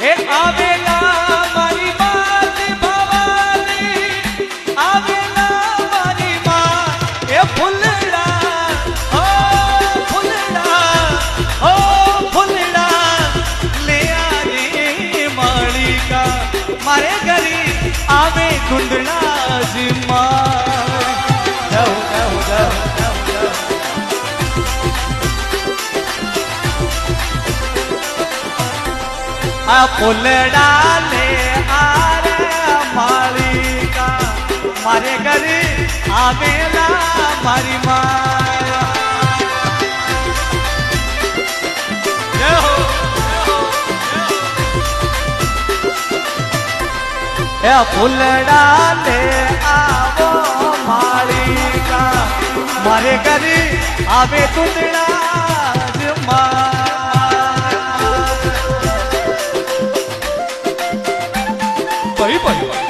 એ આવેલા મારી માત ભવાની, આવેલા મારી માં એ ફૂલડા, ઓ ફૂલડા, ઓ ફૂલડા લે આરી માળિકા મારે ઘરી આવે કુંડળા જી માં આ ફૂલડા લે આરે માળિકા મારે ઘરે આવેલા મારી માયા જય હો એ ફૂલડા લે આવો માળિકા મારે ઘરે આવે કુંડળા જ માં ભાઈ ભાઈ